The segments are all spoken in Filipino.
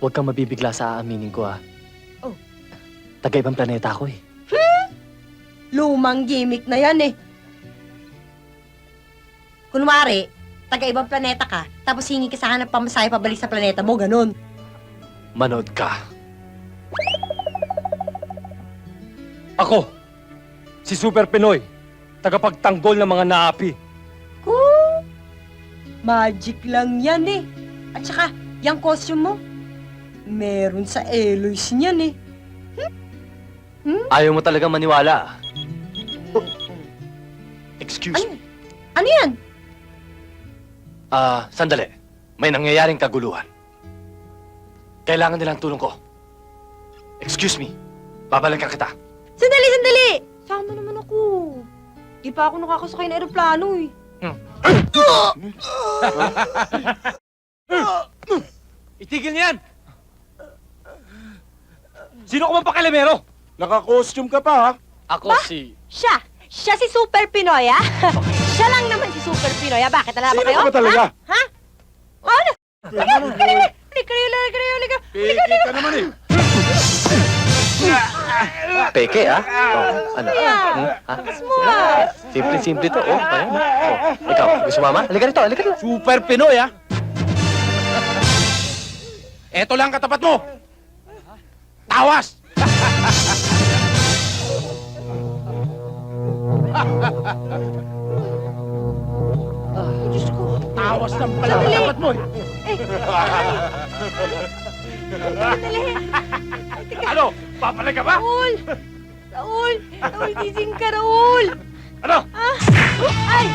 Huwag kang mabibigla sa aaminin ko, ah. Oh. Taga-ibang planeta ako, eh. Lumang gimmick na yan eh. Kunwari, taga-ibang planeta ka, tapos hingi ka sa akin ng pamasahe pabalik sa planeta mo, ganun. Manood ka. Ako, si Super Pinoy, tagapagtanggol ng mga naapi. Magic lang yan eh. At saka, yung costume mo, meron sa Eloise niyan eh. Ayaw mo talaga maniwala, ah. Excuse me. Ano yan? Sandali. May nangyayaring kaguluhan. Kailangan nilang tulong ko. Excuse me. Babalikan kita. Sandali, sandali! Sama naman ako. Di pa ako nakakasakay ng aeroplano eh. Itigil niyan! Sino ka man pakialamero? Naka-costume ka pa, ha? Ako si... Siya! Siya si Super Pinoy, ah! Siya lang naman si Super Pinoy, ah! Bakit? Alam ba Sino kayo? ka ba talaga? Ha? Ano? Halika! Piki ka naman eh. Peke, ah? Oh, ano? Ayan. Ha? Lakas mo, ah! Simple-simple to, oh. Ayan. Oh. Ikaw, gusto mama? Halika rito, halika rito. Super Pinoy, ha? Eto lang katapat mo. Tawas! Diyos ko. Tawas lang pala katapat mo, eh. Sandali. Ano? Papalay ka ba? Raul! Raul! Raul, gising ka, Raul! Ano? Ah! Ay!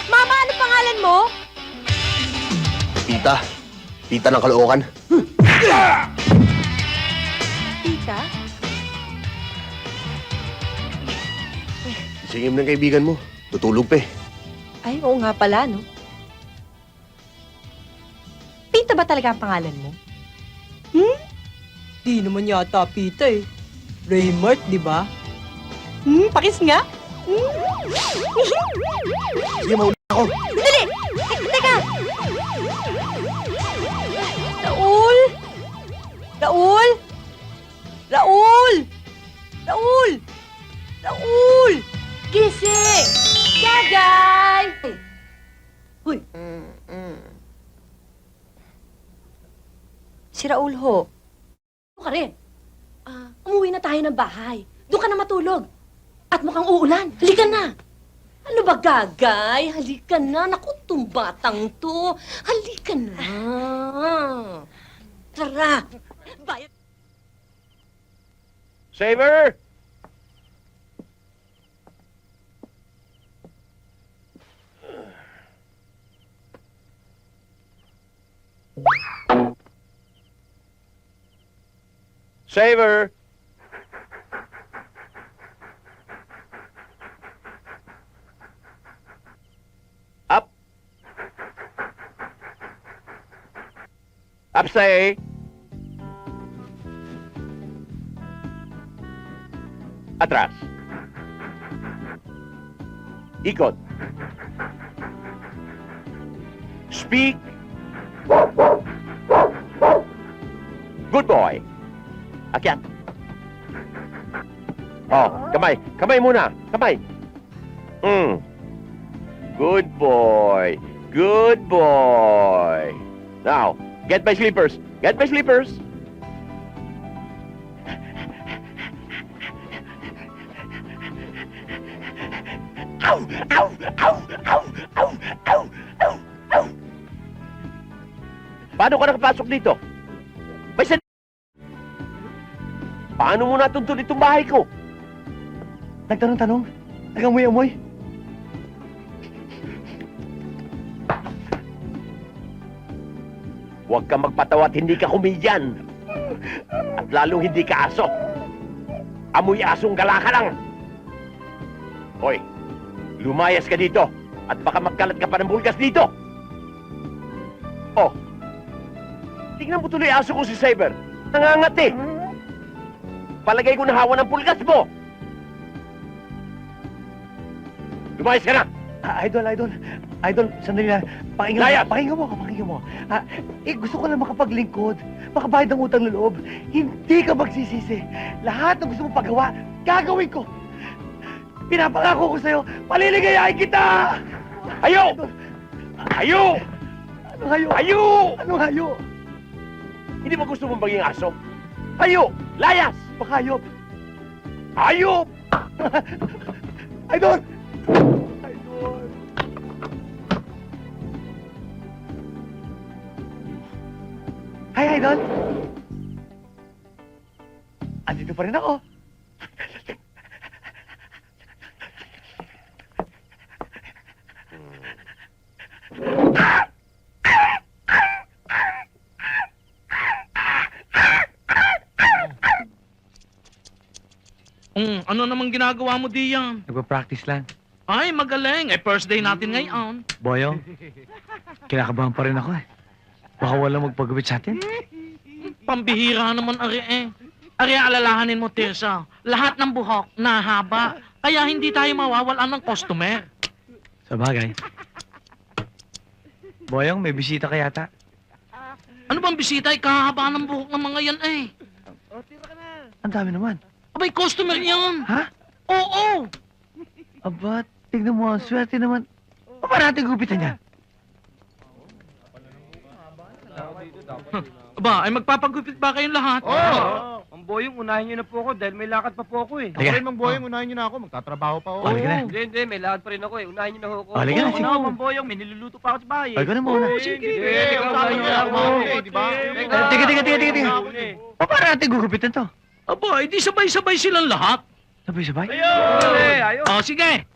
Mama, ano pangalan mo? Tita. Tita ng Caloocan. Tita? Singim ng kaibigan mo. Tutulog pa eh. Ay, oo nga pala, no? Pita ba talaga ang pangalan mo? Di naman yata Pita eh. Raymart, di ba? Pakis nga. Sige, mauna ako. Dali! Teka! Raul! Raul! Raul! Raul! Raul! Gising! Gagay! Huy! Si Raul ho. Ano ka rin? Umuwi na tayo ng bahay. Doon ka na matulog. At mukhang uulan. Halika na. Ano ba, Gagay? Halika na. Naku, tong batang to. Halika na. Tara. Bayad. Saver! Saver! Up! Up, say! Atras. Ikot. Speak. Good boy. Akyat. Oh, kamay. Kamay muna. Kamay. Good boy. Good boy. Now, get my slippers. Get my slippers. Ow! Ow! Ow! Ow! Ow! Ow! Ow! Ow! Paano ka nakapasok dito? May san... Paano mo natuntun itong bahay ko? Nagtanong-tanong? Nagamoy-amoy? Huwag kang magpatawa at hindi ka komedyan. At lalong hindi ka aso. Amoy asong gala ka lang. Hoy, lumayas ka dito at baka magkalat ka pa ng bulgas dito. Oh. Tingnan mo tuloy aso ko si Saber. Nangangat eh. Palagay ko nahawa ng pulgas mo. Lumayas ka na. Idol, sandali na. Layas! Pakinggan mo. Gusto ko lang makapaglingkod. Makabayad ng utang na loob. Hindi ka magsisisi. Lahat ng gusto mo pagawa, gagawin ko. Pinapangako ko sa'yo, paliligayahin kita! Hayo! Hayo! Anong hayo? Hayo! Anong hayo? Hindi mo gusto mong maging aso? Hayo! Layas! Makayop. Hayop! Idol! Hi, Idol! Andito pa rin ako. Ano namang ginagawa mo diyan? Nagpa-practice lang. Ay, magaling. First day natin ngayon. Boyong, kinakabahan pa rin ako eh. Baka walang magpagupit sa atin. Pambihira naman, Ari eh. Ari, alalahanin mo, Tirsa. Lahat ng buhok, nahaba. Kaya hindi tayo mawawalan ng customer. Sa bagay. Boyong, may bisita ka yata. Ano bang bisita? Ikahaba ng buhok ng mga yan eh. Ang dami naman. Abay, customer yan. Ha? Oo. Aba, tignan mo, ang swerte naman. Paano natin gupitan yan? Aba, ay magpapagupit ba kayong lahat? Oo! Ang Boyong, unahin niyo na po ako dahil may lakad pa po ako eh. Halika. Ako rin, Mang Boyong, unahin niyo na ako. Magtatrabaho pa ako. Oh, halika na. Hindi, may lakad pa rin ako eh. Unahin niyo na ako. Oh, halika na, Oo, sige. Mang Boyong, may niluluto pa ako sa bahay. Halika na muna. Sige, unahin niyo na ako. Di ba? Tiga. Paano natin gugupitan to? Aba, hindi sabay-sabay silang lahat. Sabay-sabay? Ayun! Ayun! O, sige.